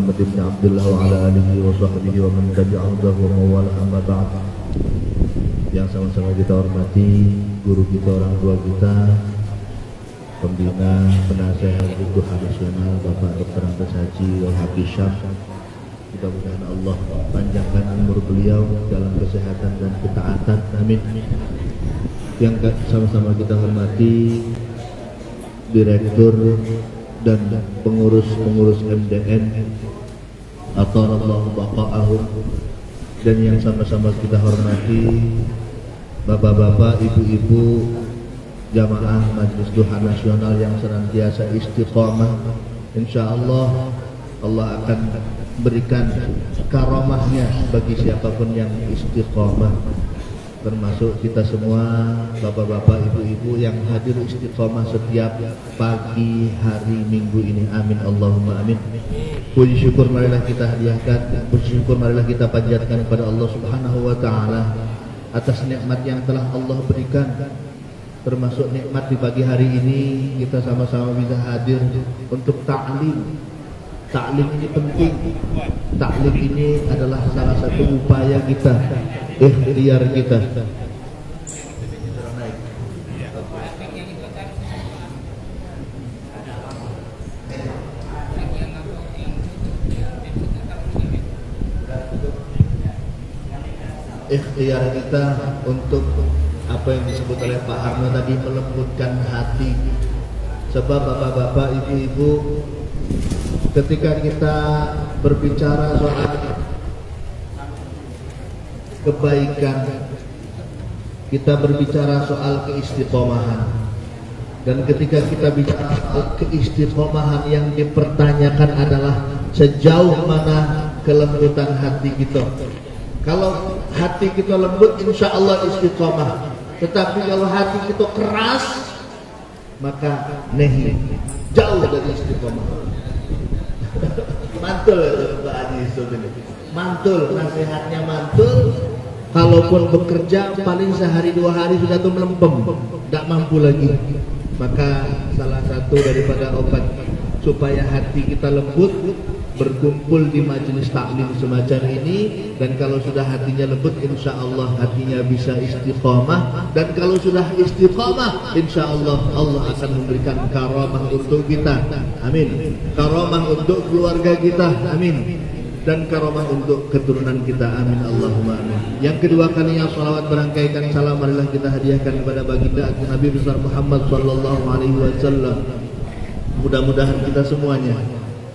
Muhammad ibn Abdullah wa ala alihi wa sahbihi wa man tabi'ahu wa mawala amma ba'd. Yang sama-sama kita hormati guru kita, orang tua kita, pembina, penasehat Buku Nasional Bapak Dr. Andes Haji Wahab Syam. Mudah-mudahan Allah panjangkan umur beliau dalam kesehatan dan ketaatan, amin. Yang sama-sama kita hormati direktur dan pengurus MDN Atharallahu baqa'ahum, dan yang sama-sama kita hormati bapak-bapak, ibu-ibu jamaah Majelis Duha Nasional yang senantiasa istiqomah. Insyaallah Allah akan berikan karomahnya bagi siapapun yang istiqomah, termasuk kita semua bapak-bapak, ibu-ibu yang hadir istiqomah setiap pagi hari Minggu ini, amin Allahumma amin. Puji syukur marilah kita hadiahkan, puji syukur marilah kita panjatkan kepada Allah Subhanahu wa taala atas nikmat yang telah Allah berikan, termasuk nikmat di pagi hari ini kita sama-sama bisa hadir untuk ta'lim. Ta'lim ini penting. Ta'lim ini adalah salah satu upaya kita, ikhtiar kita. Ikhtiar kita untuk apa yang disebut oleh Pak Arno tadi, melembutkan hati. Sebab bapak-bapak, ibu-ibu, ketika kita berbicara soal kebaikan, kita berbicara soal keistiqomahan, dan ketika kita bicara soal keistiqomahan, yang dipertanyakan adalah sejauh mana kelembutan hati kita. Kalau hati kita lembut, insya Allah istiqomah. Tetapi kalau hati kita keras, maka nehi, jauh dari istiqomah. Mantul Pak Haji Yusuf ini, mantul, nasihatnya mantul. Kalaupun bekerja paling sehari dua hari sudah tuh melempem, tidak mampu lagi. Maka salah satu daripada obat supaya hati kita lembut, berkumpul di majelis taklim semacam ini. Dan kalau sudah hatinya lembut, insya Allah hatinya bisa istiqomah. Dan kalau sudah istiqomah, insya Allah Allah akan memberikan karamah untuk kita, amin. Karamah untuk keluarga kita, amin. Dan karamah untuk keturunan kita, amin Allahumma amin. Yang kedua kalinya salawat berangkaikan salam marilah kita hadiahkan kepada baginda Nabi besar Muhammad sallallahu alaihi wasallam. Mudah-mudahan kita semuanya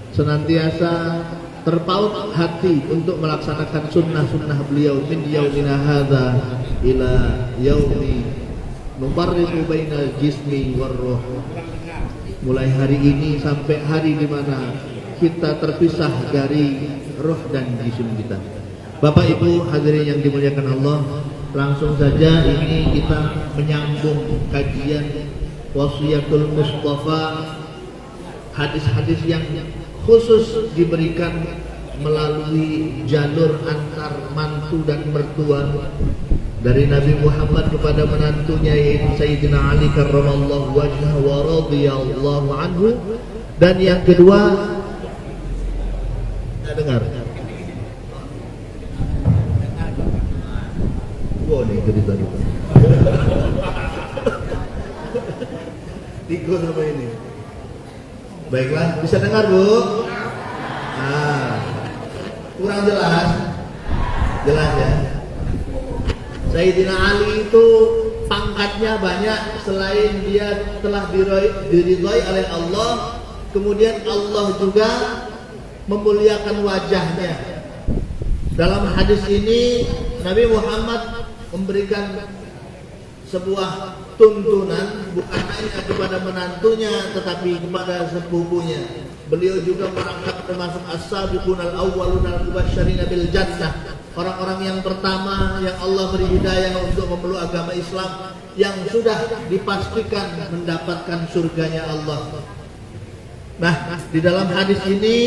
senantiasa terpaut hati untuk melaksanakan sunnah-sunnah beliau min yaumina hadza ila yaumi nufarriqu bainal jismi war ruh. Mulai hari ini sampai hari di mana kita terpisah dari roh dan jisim kita. Bapak Ibu hadirin yang dimuliakan Allah, langsung saja ini kita menyambung kajian Wasiyatul Mustafa, hadis-hadis yang khusus diberikan melalui jalur antar mantu dan mertua dari Nabi Muhammad kepada menantunya, yaitu Sayyidina Ali karramallahu wajhahu wa radhiyallahu anhu. Dan yang kedua, dengar, boleh cerita kita tikus apa ini? Baiklah, bisa dengar Bu? Kurang jelas? Jelas ya? Sayyidina Ali itu pangkatnya banyak. Selain dia telah diridhai oleh Allah, kemudian Allah juga memuliakan wajahnya. Dalam hadis ini Nabi Muhammad memberikan sebuah tuntunan bukan hanya kepada menantunya tetapi kepada sepupunya. Beliau juga merangkap termasuk as-sabiqun al-awwalun al-mubashsharina bil jannah, orang-orang yang pertama yang Allah beri hidayah untuk memeluk agama Islam, yang sudah dipastikan mendapatkan surganya Allah. Nah, di dalam hadis ini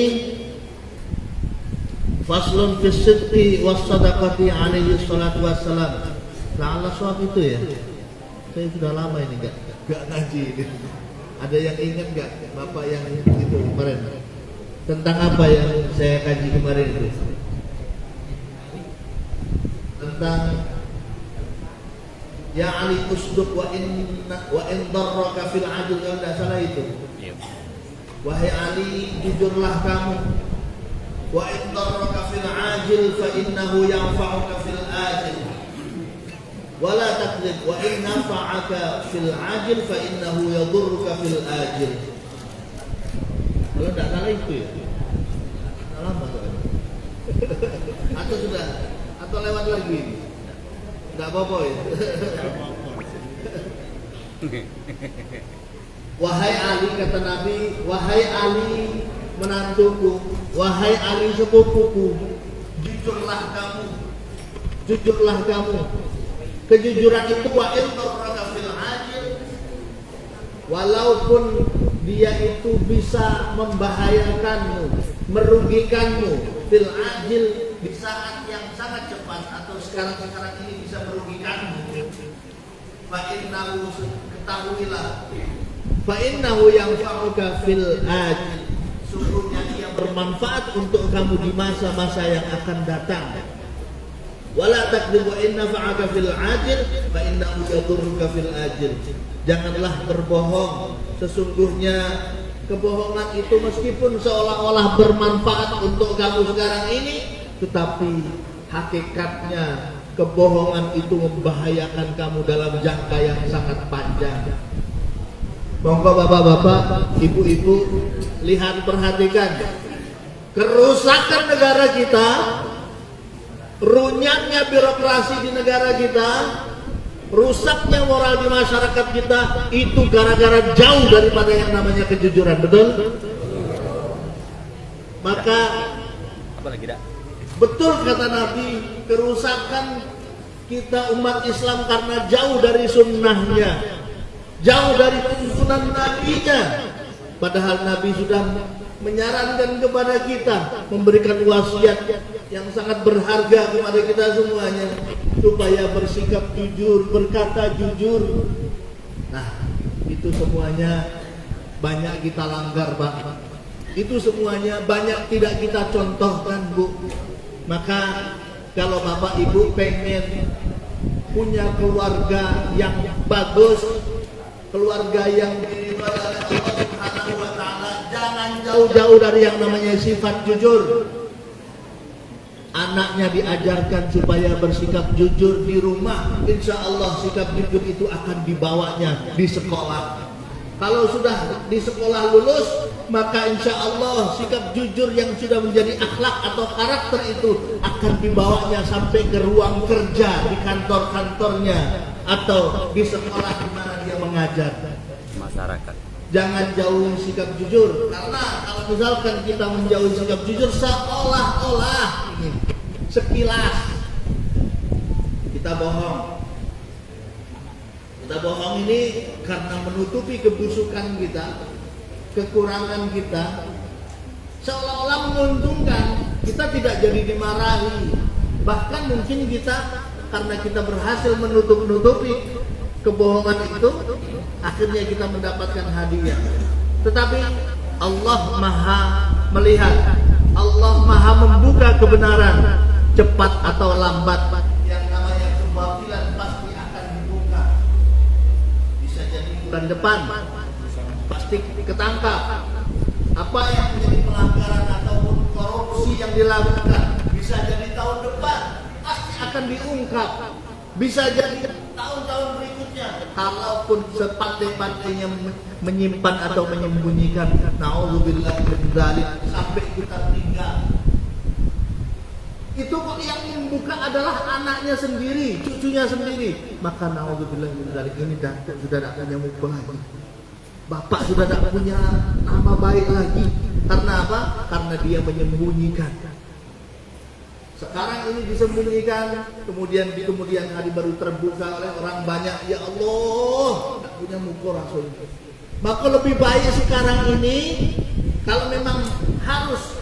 faslun fis sidqi was sadaqati alaihi salatu wassalam. La'alla suap itu ya. Saya sudah lama ini gak ngaji ini. Ada yang ingat gak Bapak yang itu kemarin? Tentang apa yang saya kaji kemarin itu? Tentang ya Ali usduq wa in darraka fil ajil, kalau tidak salah itu. Wahai Ali, jujurlah kamu. Wa in darraka fil ajil fa innahu yanfa'uka fil ajil. Wala takdzib wa in nafa'aka fil ajil fa innahu yadurruka fil ajil. Kalau tidak salah itu ya. Lama soalnya. Atau sudah atau lewat lagi ini. Tidak apa-apa ya. Wahai Ali, kata Nabi, wahai Ali menantuku, wahai Ali sepupuku, jujurlah kamu, jujurlah kamu. Kejujuran itu wa in darraka fil ajil, walaupun dia itu bisa membahayakanmu, merugikanmu fil ajil, di saat yang sangat cepat atau sekarang ini bisa merugikanmu. Fa innahu, ketahuilah, fa innahu yanfa'uka fil ajil, sungguhnya dia bermanfaat untuk kamu di masa-masa yang akan datang. Wala takdzib wa in nafa'aka fil ajil fa innahu yadurruka fil ajil. Janganlah berbohong, sesungguhnya kebohongan itu meskipun seolah-olah bermanfaat untuk kamu sekarang ini, tetapi hakikatnya kebohongan itu membahayakan kamu dalam jangka yang sangat panjang. Monggo bapak-bapak, ibu-ibu, lihat, perhatikan kerusakan negara kita, runyamnya birokrasi di negara kita, rusaknya moral di masyarakat kita, itu gara-gara jauh daripada yang namanya kejujuran. Betul? Maka betul kata Nabi, kerusakan kita umat Islam karena jauh dari sunnahnya, jauh dari tuntunan Nabi-Nya. Padahal Nabi sudah menyarankan kepada kita, memberikan wasiat yang sangat berharga kepada kita semuanya, supaya bersikap jujur, berkata jujur. Nah, itu semuanya banyak kita langgar, Pak. Itu semuanya banyak tidak kita contohkan, Bu. Maka kalau Bapak Ibu pengen punya keluarga yang bagus, keluarga yang diridhoi oleh Allah Subhanahu wa taala, jangan jauh-jauh dari yang namanya sifat jujur. Anaknya diajarkan supaya bersikap jujur di rumah, insya Allah sikap jujur itu akan dibawanya di sekolah. Kalau sudah di sekolah lulus, maka insya Allah sikap jujur yang sudah menjadi akhlak atau karakter itu akan dibawanya sampai ke ruang kerja di kantor-kantornya atau di sekolah di mana dia mengajar. Masyarakat. Jangan jauh sikap jujur, karena kalau misalkan kita menjauhi sikap jujur, seolah-olah ini sekilas kita bohong. Kita bohong ini karena menutupi kebusukan kita, kekurangan kita, seolah-olah menguntungkan. Kita tidak jadi dimarahi, bahkan mungkin kita karena kita berhasil menutup-nutupi kebohongan itu, akhirnya kita mendapatkan hadiah. Tetapi Allah Maha melihat, Allah Maha membuka kebenaran, cepat atau lambat. Yang namanya kebatilan pasti akan dibuka. Bisa jadi bulan depan, pasti ketangkap. Apa yang menjadi pelanggaran ataupun korupsi yang dilakukan, bisa jadi tahun depan pasti akan diungkap. Bisa jadi tahun-tahun berikutnya, kalaupun sepandai-pandainya menyimpan atau menyembunyikan, naudzubillah min dzalik, sampai kita meninggal. Itu kok yang membuka adalah anaknya sendiri, cucunya sendiri. Maka naudzubillah min dzalik, ini datuk sudah tidak punya muka lagi, bapak sudah tidak punya nama baik lagi. Karena apa? Karena dia menyembunyikan. Sekarang ini disembunyikan, kemudian di kemudian hari baru terbuka oleh orang banyak. Ya Allah, tidak punya muka rasul. Maka lebih baik sekarang ini, kalau memang harus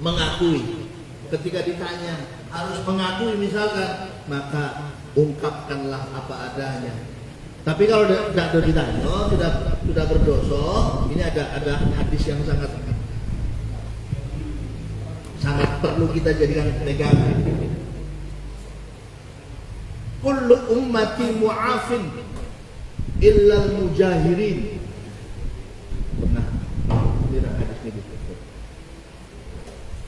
mengakui, ketika ditanya harus mengakui misalkan, maka ungkapkanlah apa adanya. Tapi kalau tidak ditanya, sudah berdosa. Ini ada hadis yang sangat perlu kita jadikan pegangan. Kullu ummati mu'afin illa al-mujahirin. Nah, lihat hadis ini.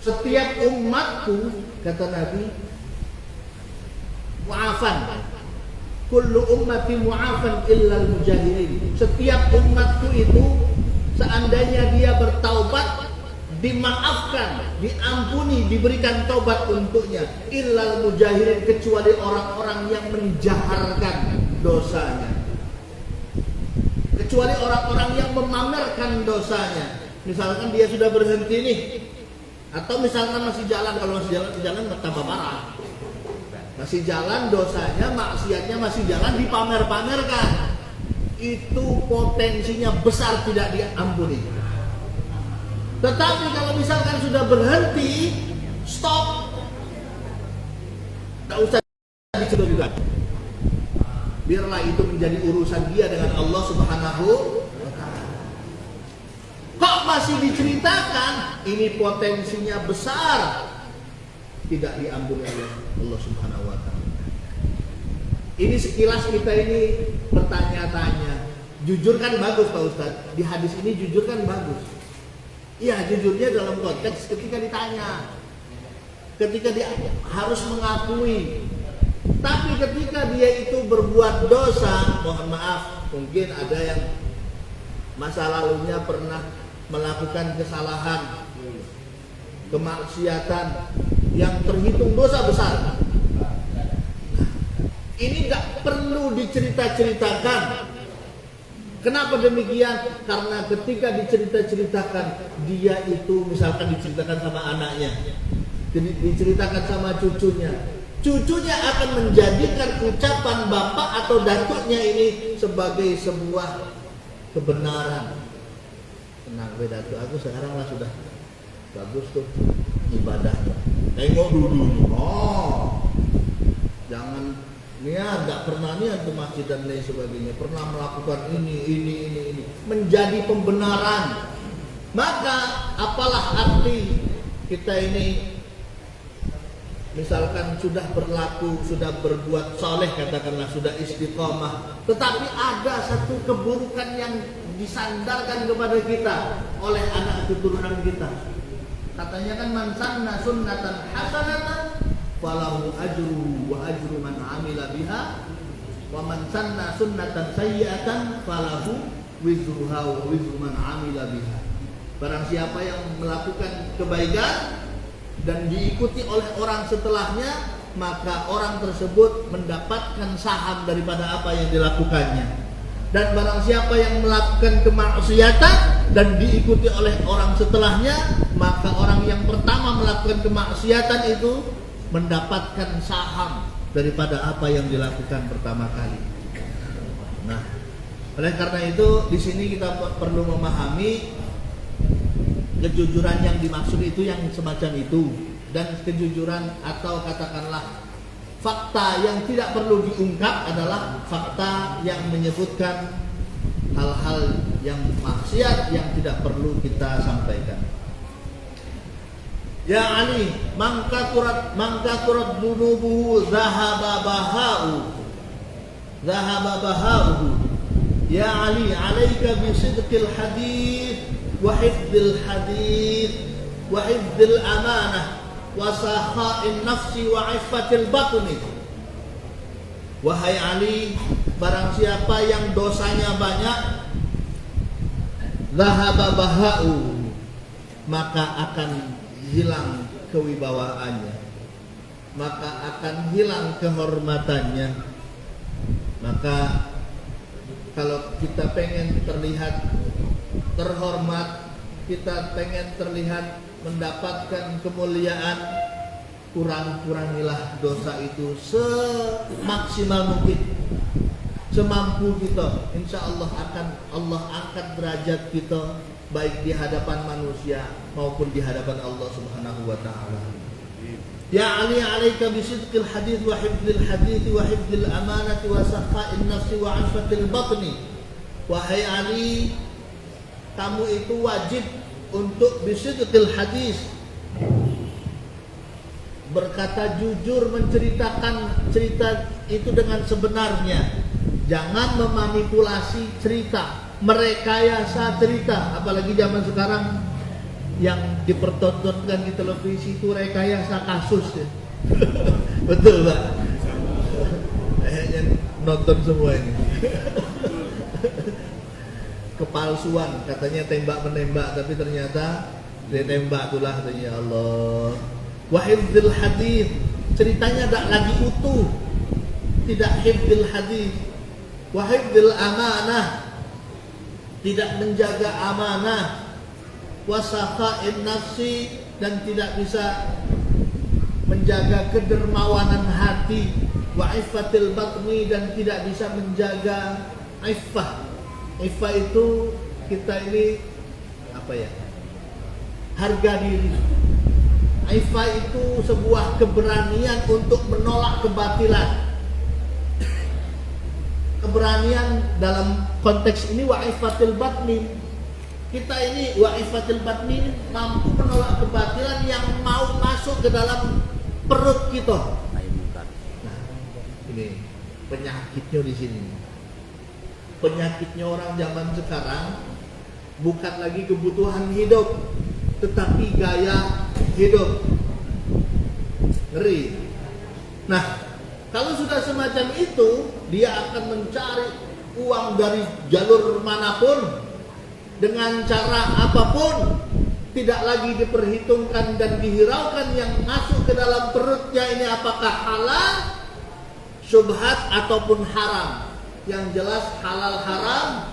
Setiap umatku, kata Nabi, mu'afan. Kullu ummati mu'afan illa al-mujahirin. Setiap umatku itu seandainya dia bertaubat, dimaafkan, diampuni, diberikan taubat untuknya, illal mujahirin, kecuali orang-orang yang menjaharkan dosanya, kecuali orang-orang yang memamerkan dosanya. Misalkan dia sudah berhenti nih, atau misalkan masih jalan, kalau masih jalan tambah parah, masih jalan dosanya, maksiatnya masih jalan, dipamer-pamerkan, itu potensinya besar tidak diampuni. Tetapi kalau misalkan sudah berhenti, stop, tak usah dicegah juga. Biarlah itu menjadi urusan dia dengan Allah Subhanahu wa Ta'ala. Kok masih diceritakan? Ini potensinya besar, tidak diampuni oleh Allah Subhanahu wa Ta'ala. Ini sekilas kita ini bertanya-tanya. Jujur kan bagus Pak Ustadz. Di hadis ini jujur kan bagus. Iya, jujurnya dalam konteks ketika ditanya, ketika dia harus mengakui. Tapi ketika dia itu berbuat dosa, mohon maaf, mungkin ada yang masa lalunya pernah melakukan kesalahan, kemaksiatan yang terhitung dosa besar. Ini gak perlu dicerita-ceritakan. Kenapa demikian? Karena ketika dicerita-ceritakan, dia itu misalkan diceritakan sama anaknya, diceritakan sama cucunya, cucunya akan menjadikan ucapan bapak atau datuknya ini sebagai sebuah kebenaran. Tenang, datuk aku sekarang lah sudah bagus tuh ibadahnya. Tengok dulu, oh, jangan niat, gak pernah niat ke masjid dan lain sebagainya, pernah melakukan ini, menjadi pembenaran. Maka apalah arti kita ini misalkan sudah berlaku, sudah berbuat soleh, katakanlah sudah istiqomah, tetapi ada satu keburukan yang disandarkan kepada kita oleh anak keturunan kita. Katanya kan man sanna sunnatan hasanatan falahu ajru wa ajru man amila biha wa man sanna sunnatan sayyi'atan falahu wizruha wa wizru man amila biha. Barang siapa yang melakukan kebaikan dan diikuti oleh orang setelahnya, maka orang tersebut mendapatkan saham daripada apa yang dilakukannya. Dan barang siapa yang melakukan kemaksiatan dan diikuti oleh orang setelahnya, maka orang yang pertama melakukan kemaksiatan itu mendapatkan saham daripada apa yang dilakukan pertama kali. Nah, oleh karena itu di sini kita perlu memahami kejujuran yang dimaksud itu yang semacam itu, dan kejujuran atau katakanlah fakta yang tidak perlu diungkap adalah fakta yang menyebutkan hal-hal yang maksiat yang tidak perlu kita sampaikan. Ya Ali, mangka turat dunubuhu zahaba baha'uhu. Ya Ali, alaika bisidqil hadith wa hifdzil hadith wa hifdzil amanah wa sakha'in nafsi wa iffatil batni. Wahai Ali, barang siapa yang dosanya banyak, zahaba baha'u, maka akan hilang kewibawaannya, maka akan hilang kehormatannya. Maka kalau kita pengen terlihat terhormat, kita pengen terlihat mendapatkan kemuliaan, kurang-kurangilah dosa itu semaksimal mungkin, semampu kita. Insya Allah akan Allah angkat derajat kita, baik di hadapan manusia maupun di hadapan Allah Subhanahu wa Ta'ala. Ya Ali, alaika bisidqil hadith wa hifdzil hadith wa hifdzil amanati wa sakha'in nafsi wa 'afatil batni. Wahai Ali, kamu itu wajib untuk bisidqil hadith, berkata jujur, menceritakan cerita itu dengan sebenarnya. Jangan memanipulasi cerita, merekayasa cerita. Apalagi zaman sekarang yang dipertontonkan di televisi itu rekayasa kasus ya. Betul Pak? Kayaknya nonton semua ini. Kepalsuan, katanya tembak menembak, tapi ternyata dia tembak itulah, katanya. Allah. Wahifdzil hadis, ceritanya tak lagi utuh, tidak hifdzil hadis. Wahifdzil amanah, tidak menjaga amanah. Wasaqa'in nafsi, dan tidak bisa menjaga kedermawanan hati. Wa iffatil batni, dan tidak bisa menjaga iffah. Iffah itu kita ini apa ya? Harga diri. Iffah itu sebuah keberanian untuk menolak kebatilan. Keberanian dalam konteks ini wa iffatil batni. Kita ini wa iffatil batni mampu menolak kebatilan yang mau masuk ke dalam perut kita. Nah, ini penyakitnya di sini. Penyakitnya orang zaman sekarang bukan lagi kebutuhan hidup, tetapi gaya hidup. Ngeri. Nah, kalau sudah semacam itu, dia akan mencari uang dari jalur manapun, dengan cara apapun, tidak lagi diperhitungkan dan dihiraukan yang masuk ke dalam perutnya ini apakah halal, syubhat ataupun haram. Yang jelas halal haram.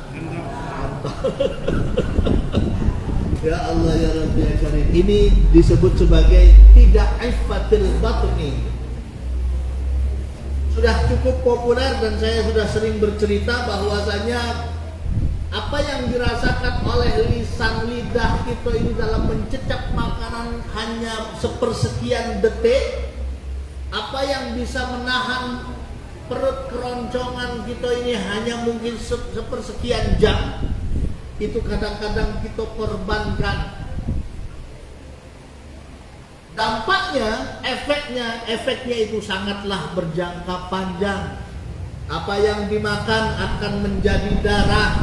Ya Allah ya Rabbi ya Karim. Ini disebut sebagai tidak iffatil batni. Sudah cukup populer dan saya sudah sering bercerita bahwasanya apa yang dirasakan oleh lisan lidah kita ini dalam mencecap makanan hanya sepersekian detik, apa yang bisa menahan perut keroncongan kita ini hanya mungkin sepersekian jam, itu kadang-kadang kita korbankan. Dampaknya, efeknya itu sangatlah berjangka panjang. Apa yang dimakan akan menjadi darah.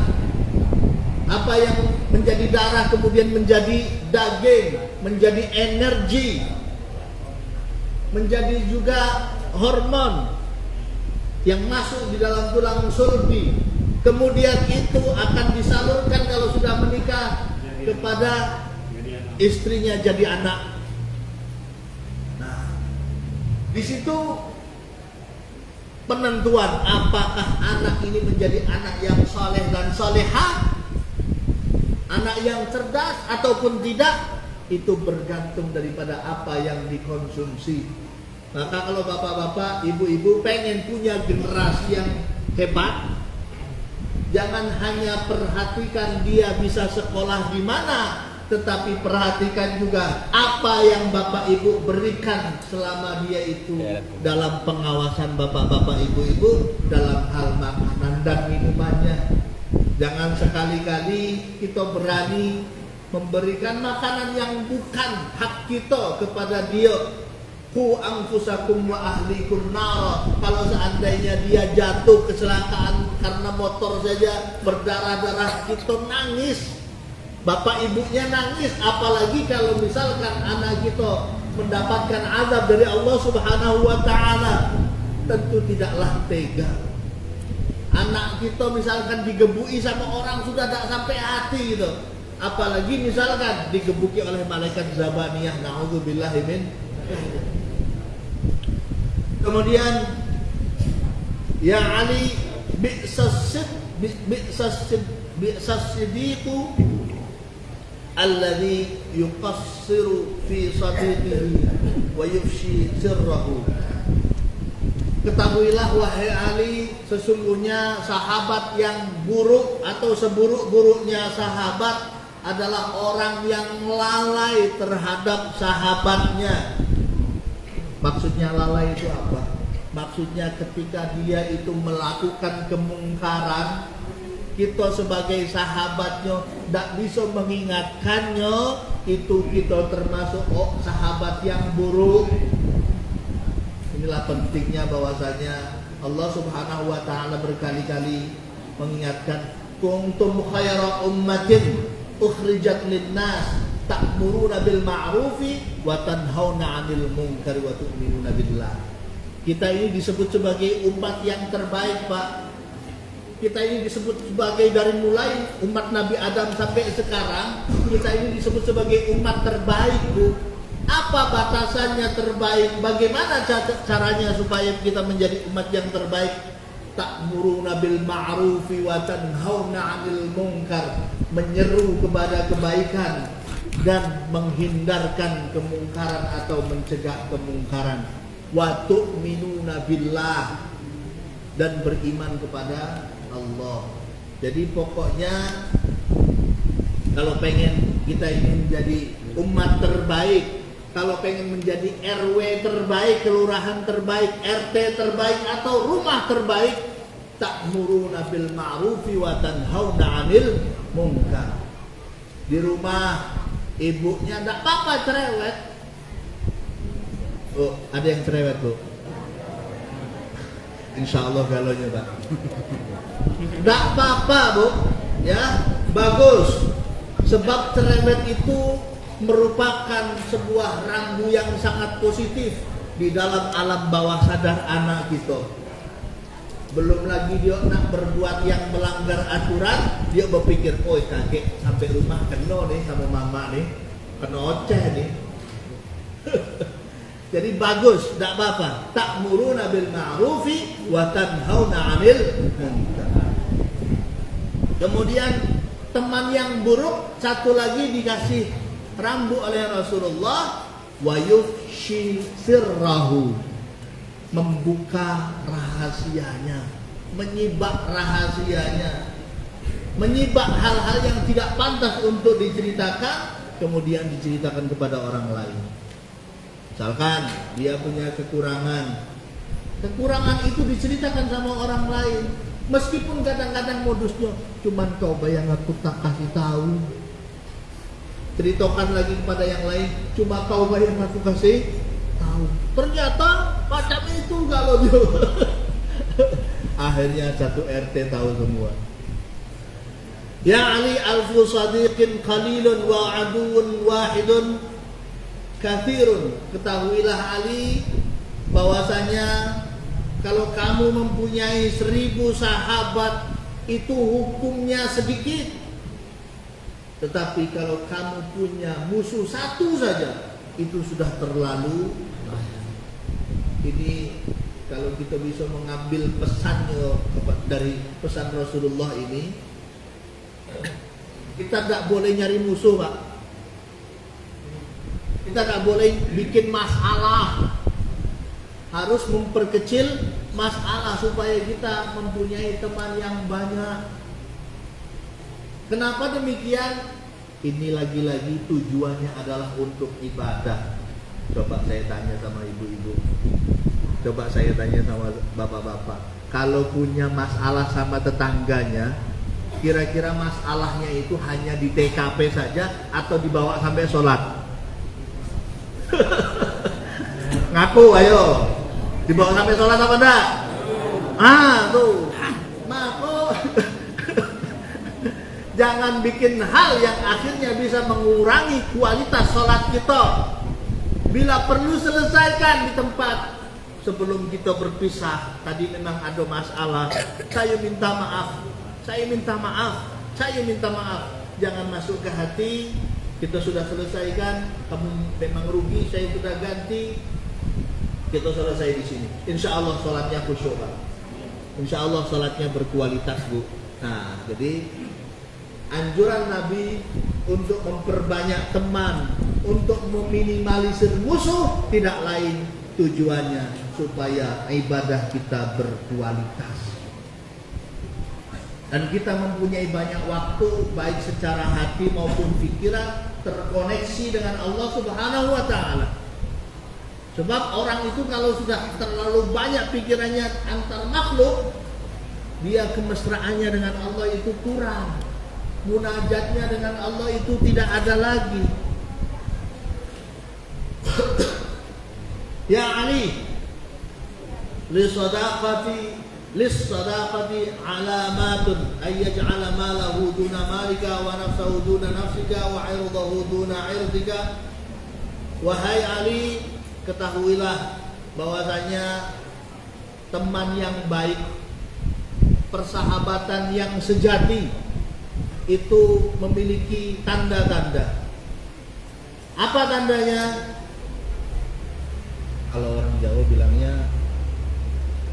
Apa yang menjadi darah kemudian menjadi daging, menjadi energi, menjadi juga hormon yang masuk di dalam tulang sulbi. Kemudian itu akan disalurkan kalau sudah menikah kepada istrinya jadi anak. Nah, di situ penentuan apakah anak ini menjadi anak yang soleh dan solehah, anak yang cerdas ataupun tidak, itu bergantung daripada apa yang dikonsumsi. Maka kalau bapak-bapak, ibu-ibu pengen punya generasi yang hebat, jangan hanya perhatikan dia bisa sekolah di mana, tetapi perhatikan juga apa yang bapak ibu berikan selama dia itu dalam pengawasan bapak-bapak ibu-ibu dalam hal makanan dan minumannya. Jangan sekali-kali kita berani memberikan makanan yang bukan hak kita kepada dia. Ku anfusakum wa ahlikum nar. Kalau seandainya dia jatuh kecelakaan karena motor saja berdarah-darah, kita nangis, bapak ibunya nangis, apalagi kalau misalkan anak kita mendapatkan azab dari Allah Subhanahu wa taala, tentu tidaklah tega. Anak kita misalkan digebui sama orang sudah tak sampai hati gitu, apalagi misalkan digebuki oleh malaikat Zabaniyah, na'udzubillahi min. Kemudian ya Ali bi'sas-siddiqu alladhi yuqassiru fi sadiqihi wa yufshi sirrahu. Ketahuilah wahai Ali, sesungguhnya sahabat yang buruk atau seburuk-buruknya sahabat adalah orang yang lalai terhadap sahabatnya. Maksudnya lalai itu apa? Maksudnya ketika dia itu melakukan kemungkaran, kita sebagai sahabatnya tidak bisa mengingatkannya, itu kita termasuk sahabat yang buruk. Inilah pentingnya bahwasanya Allah Subhanahu wa taala berkali-kali mengingatkan, kuntum khayra ummatin ukhrijat linnas ta'muruna bil ma'rufi wa tanhauna 'anil munkari wa tu'minuna billah. Kita ini disebut sebagai umat yang terbaik, Pak. Kita ini disebut sebagai dari mulai umat Nabi Adam sampai sekarang, kita ini disebut sebagai umat terbaik, Bu. Apa batasannya terbaik? Bagaimana caranya supaya kita menjadi umat yang terbaik? Ta'muruna bil ma'rufi wa tanhauna 'anil munkar, menyeru kepada kebaikan dan menghindarkan kemungkaran atau mencegah kemungkaran. Wa tu'minuna billah, dan beriman kepada Allah. Jadi pokoknya kalau pengen kita ini menjadi umat terbaik, kalau pengen menjadi RW terbaik, kelurahan terbaik, RT terbaik, atau rumah terbaik, ta'muruna bil ma'rufi wa tanhauna 'anil munkar. Di rumah ibunya enggak apa-apa cerewet. Oh, ada yang cerewet, Bu? Insya Allah galonya, Pak. Enggak apa-apa, Bu. Ya, bagus. Sebab cerewet itu merupakan sebuah rambu yang sangat positif di dalam alam bawah sadar anak kita. Belum lagi dia nak berbuat yang melanggar aturan, dia berpikir, oh kakek sampai rumah kena nih sama mama nih, kena oceh nih. Jadi bagus, tidak apa-apa. Ta'muruna bil ma'rufi wa tanhauna 'anil munkar. Kemudian teman yang buruk satu lagi dikasih rambu oleh Rasulullah, wa yufshi sirrahu, membuka rahasianya, menyibak rahasianya, menyibak hal-hal yang tidak pantas untuk diceritakan, kemudian diceritakan kepada orang lain. Misalkan dia punya kekurangan itu diceritakan sama orang lain, meskipun kadang-kadang modusnya cuman coba yang aku tak kasih tahu. Ceritakan lagi kepada yang lain, cuma kau yang aku kasih tahu. Ternyata macam itu kalau dia. Akhirnya satu RT tahu semua. Ya Ali alfu sadiqin qalilun wa aduun wahidun kathirun. Ketahuilah Ali bahwasanya kalau kamu mempunyai 1000 sahabat itu hukumnya sedikit. Tetapi kalau kamu punya musuh satu saja, itu sudah terlalu banyak. Ini kalau kita bisa mengambil pesannya dari pesan Rasulullah ini, kita tidak boleh nyari musuh, Pak. Kita tidak boleh bikin masalah. Harus memperkecil masalah supaya kita mempunyai teman yang banyak. Kenapa demikian? Ini lagi-lagi tujuannya adalah untuk ibadah. Coba saya tanya sama ibu-ibu, coba saya tanya sama bapak-bapak, kalau punya masalah sama tetangganya, kira-kira masalahnya itu hanya di TKP saja atau dibawa sampai sholat? Ngaku, ayo. Dibawa sampai sholat apa enggak? Tuh. Ngaku. Jangan bikin hal yang akhirnya bisa mengurangi kualitas sholat kita. Bila perlu selesaikan di tempat. Sebelum kita berpisah, tadi memang ada masalah, saya minta maaf, saya minta maaf, saya minta maaf. Jangan masuk ke hati. Kita sudah selesaikan, kamu memang rugi, saya sudah ganti. Kita selesai di sini. Insya Allah sholatnya khusyuk, Pak. Insya Allah sholatnya berkualitas, Bu. Nah, jadi anjuran Nabi untuk memperbanyak teman, untuk meminimalisir musuh, tidak lain tujuannya supaya ibadah kita berkualitas. Dan kita mempunyai banyak waktu, baik secara hati maupun pikiran, terkoneksi dengan Allah Subhanahu wa ta'ala. Sebab orang itu kalau sudah terlalu banyak pikirannya antar makhluk, dia kemesraannya dengan Allah itu kurang. Munajatnya dengan Allah itu tidak ada lagi. Ya Ali, Lis-sadaqati alamatun ay yaj'ala malahu duna malika wa nafsahu duna nafsika wa 'irdahu duna 'irdika. Wahai Ali, ketahuilah bahwasanya teman yang baik, persahabatan yang sejati itu memiliki tanda-tanda. Apa tandanya? Kalau orang Jawa bilangnya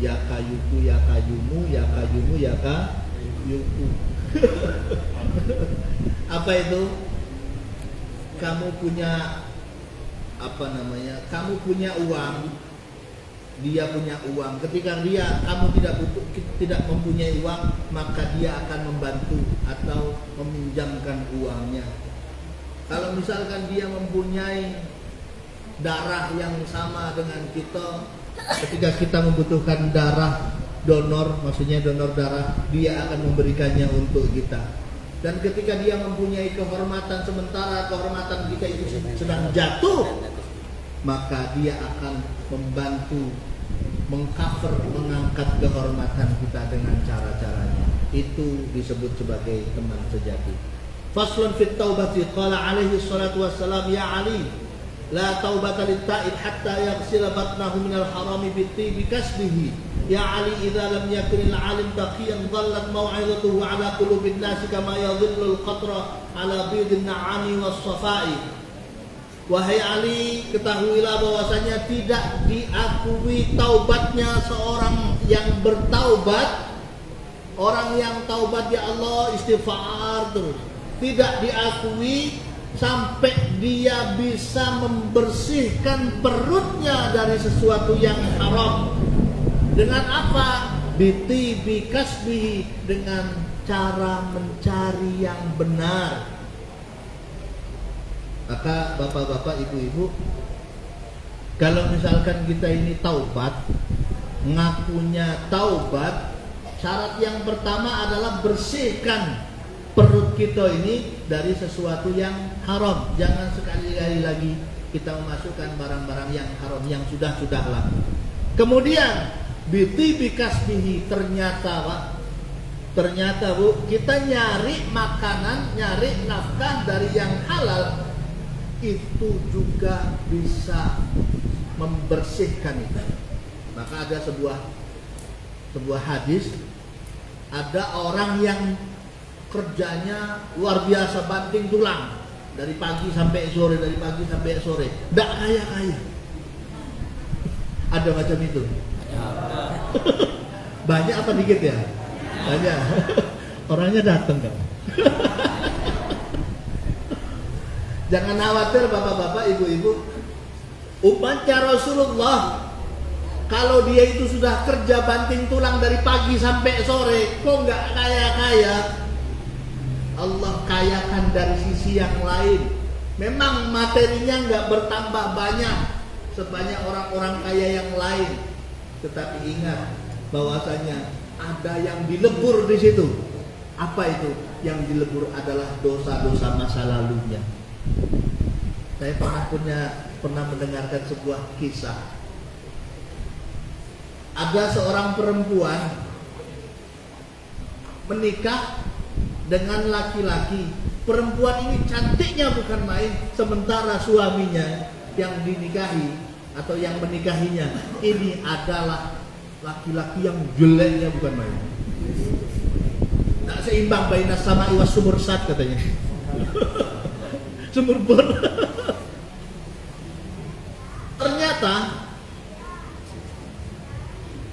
ya kayuku, ya kayumu, ya kayumu, ya kayuku. Apa itu? Kamu punya kamu punya uang, dia punya uang. Ketika kamu tidak mempunyai uang, maka dia akan membantu atau meminjamkan uangnya. Kalau misalkan dia mempunyai darah yang sama dengan kita, ketika kita membutuhkan darah donor, maksudnya donor darah, dia akan memberikannya untuk kita. Dan ketika dia mempunyai kehormatan, sementara kehormatan kita itu sedang jatuh, maka dia akan membantu mengcover, mengangkat kehormatan kita dengan cara-caranya. Itu disebut sebagai teman sejati. Faslun fit taubati, qala alaihi salatu wassalam, ya Ali, la taubata lit-ta'ib hatta yaghsila batnahu minal harami bi kasbihi. Ya Ali, idza lam yakun al-alim taqiyan dhallat maw'izatuhu ala qulubin nasi kama yadhillu al-qatra ala bidin na'ami was-safai. Wahai Ali, ketahuilah bahwasanya tidak diakui taubatnya seorang yang bertaubat. Orang yang taubat, ya Allah, istighfar terus, tidak diakui sampai dia bisa membersihkan perutnya dari sesuatu yang haram. Dengan apa? Bi kasbihi, dengan cara mencari yang benar. Maka bapak-bapak, ibu-ibu, kalau misalkan kita ini taubat, ngakunya taubat, syarat yang pertama adalah bersihkan perut kita ini dari sesuatu yang haram. Jangan sekali-kali lagi kita memasukkan barang-barang yang haram, yang sudah-sudahlah. Kemudian bi kasbihi, ternyata Bu, kita nyari makanan, nyari nafkah dari yang halal, itu juga bisa membersihkan itu. Maka ada sebuah hadis, ada orang yang kerjanya luar biasa, banting tulang dari pagi sampai sore, nggak kaya. Ada macam itu. Banyak apa dikit ya? Banyak. Orangnya datang kan. Jangan khawatir bapak-bapak, ibu-ibu. Umatnya Rasulullah, kalau dia itu sudah kerja banting tulang dari pagi sampai sore, kok nggak kaya-kaya? Allah kayakan dari sisi yang lain. Memang materinya nggak bertambah banyak sebanyak orang-orang kaya yang lain, tetapi ingat bahwasanya ada yang dilebur di situ. Apa itu? Yang dilebur adalah dosa-dosa masa lalunya. Saya pernah mendengarkan sebuah kisah. Ada seorang perempuan menikah dengan laki-laki. Perempuan ini cantiknya bukan main, sementara suaminya yang dinikahi atau yang menikahinya ini adalah laki-laki yang jeleknya bukan main. Tak seimbang bainas sama'i was sumursat katanya. Sumur bor. Ternyata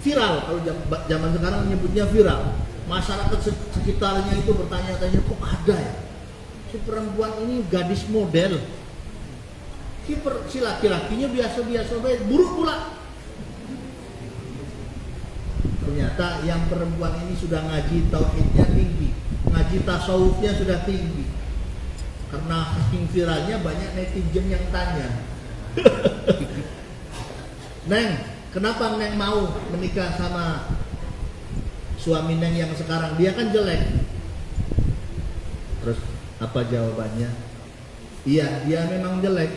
viral, kalau zaman sekarang menyebutnya viral. Masyarakat sekitarnya itu bertanya-tanya, kok ada ya si perempuan ini gadis model, si laki-lakinya biasa-biasa baik, buruk pula. Ternyata yang perempuan ini sudah ngaji tauhidnya tinggi, ngaji tasawufnya sudah tinggi. Karena saking viralnya banyak netizen yang tanya, Neng, kenapa Neng mau menikah sama suami Neng yang sekarang? Dia kan jelek. Terus apa jawabannya? Iya, dia memang jelek.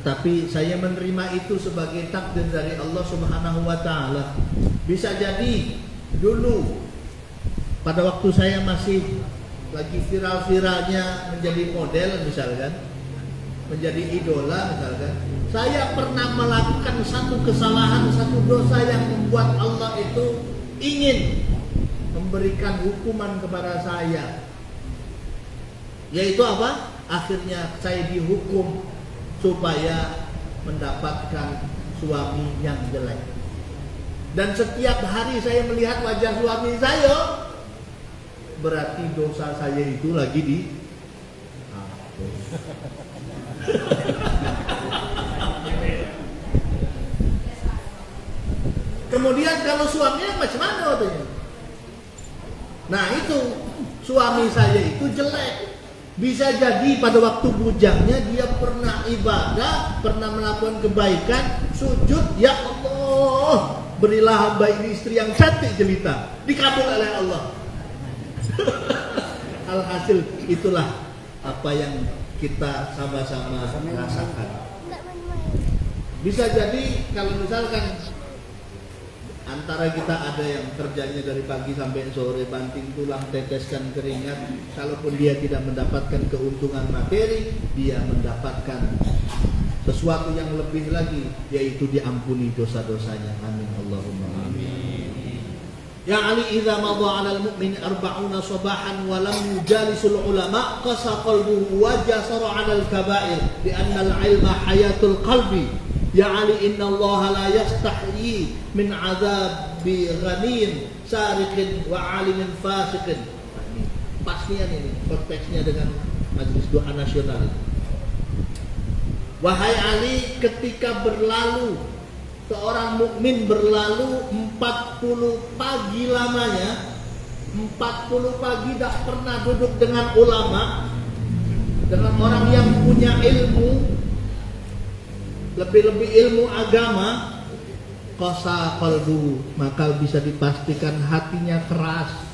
Tapi saya menerima itu sebagai takdir dari Allah Subhanahu wa taala. Bisa jadi dulu pada waktu saya masih lagi viral-viralnya menjadi model misalkan, menjadi idola misalkan, saya pernah melakukan satu kesalahan, satu dosa yang membuat Allah itu ingin memberikan hukuman kepada saya. Yaitu apa? Akhirnya saya dihukum supaya mendapatkan suami yang jelek. Dan setiap hari saya melihat wajah suami saya, berarti dosa saya itu lagi di Kemudian kalau suaminya macam mana katanya? Nah itu suami saya itu jelek. Bisa jadi pada waktu bujangnya dia pernah ibadah, pernah melakukan kebaikan, sujud, ya Allah, berilah hamba ini istri yang cantik jelita, dikabul oleh Allah. Alhasil itulah apa yang kita sama-sama rasakan. Bisa jadi kalau misalkan antara kita ada yang kerjanya dari pagi sampai sore, banting tulang, teteskan keringat, kalaupun dia tidak mendapatkan keuntungan materi, dia mendapatkan sesuatu yang lebih lagi, yaitu diampuni dosa-dosanya. Amin Allahumma amin. Ya Ali, idza madha 'alal mu'min 40 sabahan wa lam yujalisul ulama qasa qalbuhu wa jasara 'alal kaba'ir bi anna al-'ilma hayatul qalbi. Ya Ali, inna Allah la yastahyi min azabi ghanin sariqin wa alimin fasiqin. Pastinya ini konteksnya dengan Majelis Doa Nasional. Wahai Ali, ketika berlalu seorang mukmin berlalu 40 pagi lamanya, 40 pagi tak pernah duduk dengan ulama, dengan orang yang punya ilmu, lebih-lebih ilmu agama, qasa qalbu, maka bisa dipastikan hatinya keras.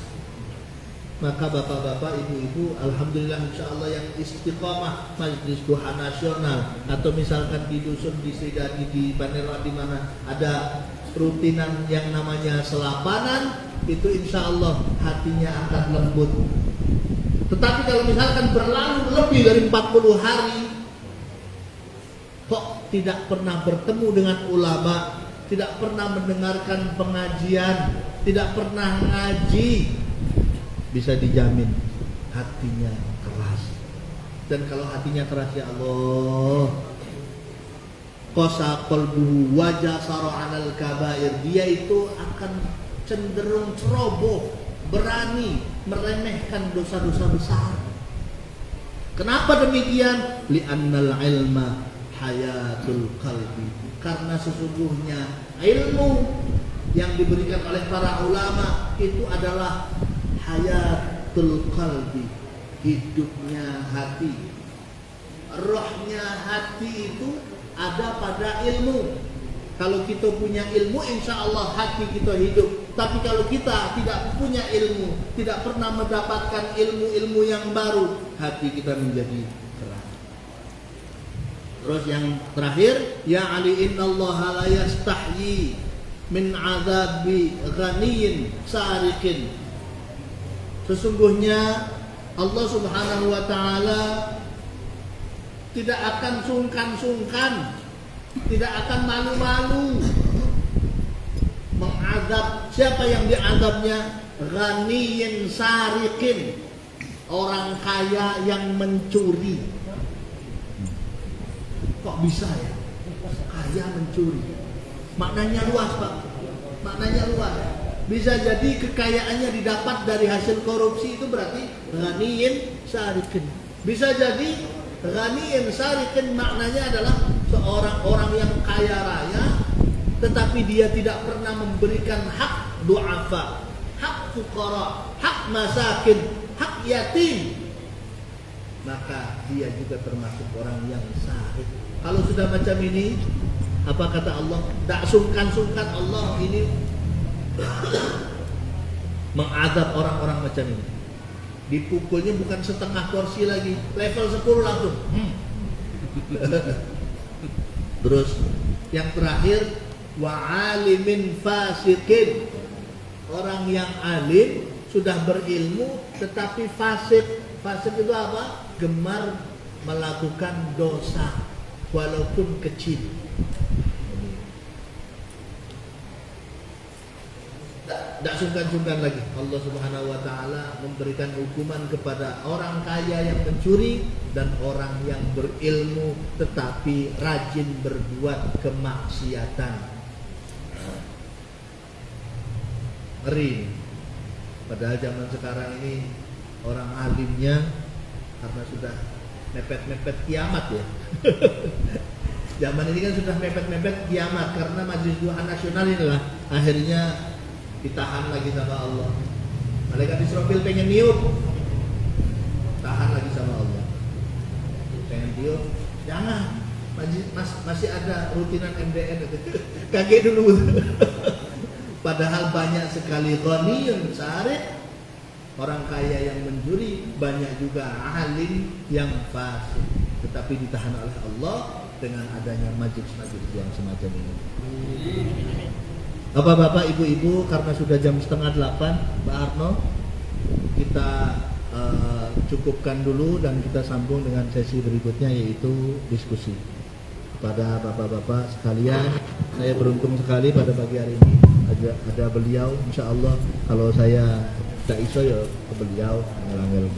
Maka bapak-bapak, ibu-ibu, alhamdulillah insyaallah yang istiqomah Majelis Doa Nasional, atau misalkan di dusun, di Sridadi, di Banera, di mana ada rutinan yang namanya selapanan, itu insyaallah hatinya akan lembut. Tetapi kalau misalkan berlalu lebih dari 40 hari kok tidak pernah bertemu dengan ulama, tidak pernah mendengarkan pengajian, tidak pernah ngaji, bisa dijamin hatinya keras. Dan kalau hatinya keras, ya Allah, qasa qalbuhu wa jasara 'alal kaba'ir, dia itu akan cenderung ceroboh, berani meremehkan dosa-dosa besar. Kenapa demikian? Li'annal ilma hayatul qalbi, karena sesungguhnya ilmu yang diberikan oleh para ulama itu adalah hayatul qalbi, hidupnya hati, rohnya hati itu ada pada ilmu. Kalau kita punya ilmu, insya Allah hati kita hidup. Tapi kalau kita tidak punya ilmu, tidak pernah mendapatkan ilmu-ilmu yang baru, hati kita menjadi keras. Terus yang terakhir, ya Ali, innallaha la yastahyi min azabi ghaniyin sariqin. Sesungguhnya Allah Subhanahu wa taala tidak akan sungkan-sungkan, tidak akan malu-malu mengazab siapa yang diazabnya, ghaniyin sariqin, orang kaya yang mencuri. Kok bisa ya? Kaya mencuri. Maknanya luas, Pak. Maknanya luas. Bisa jadi kekayaannya didapat dari hasil korupsi, itu berarti ghaniyin sariqin. Bisa jadi ghaniyin sariqin maknanya adalah seorang orang yang kaya raya, tetapi dia tidak pernah memberikan hak du'afa, hak fuqara, hak masakin, hak yatim. Maka dia juga termasuk orang yang sariq. Kalau sudah macam ini, apa kata Allah? Tak sungkan-sungkan Allah ini mengazab orang-orang macam ini. Dipukulnya bukan setengah porsi lagi, level 10 langsung. Terus yang terakhir, wa alimin fasikin, orang yang alim sudah berilmu tetapi fasik. Fasik itu apa? Gemar melakukan dosa walaupun kecil. Tidak sungkan-sungkan lagi Allah Subhanahu wa ta'ala memberikan hukuman kepada orang kaya yang mencuri dan orang yang berilmu tetapi rajin berbuat kemaksiatan. Ngeri. Padahal zaman sekarang ini orang alimnya karena sudah mepet-mepet kiamat ya. Zaman ini kan sudah mepet-mepet kiamat karena Majelis Duha Nasional inilah akhirnya ditahan lagi sama Allah. Malaikat Israfil pengen niup, tahan lagi sama Allah. Pengen niup, jangan. Masih ada rutinan MDN itu. Kaget dulu. Padahal banyak sekali ghaniyun sarih, orang kaya yang mencuri, banyak juga alim yang fasik, tetapi ditahan oleh Allah dengan adanya majelis-majelis yang semacam ini. Bapak-bapak, ibu-ibu, karena sudah jam 7:30, Mbak Arno, kita cukupkan dulu dan kita sambung dengan sesi berikutnya, yaitu diskusi. Kepada bapak-bapak sekalian, saya beruntung sekali pada pagi hari ini ada beliau. Insya Allah kalau saya tak iso ya ke beliau, ngel-ngel.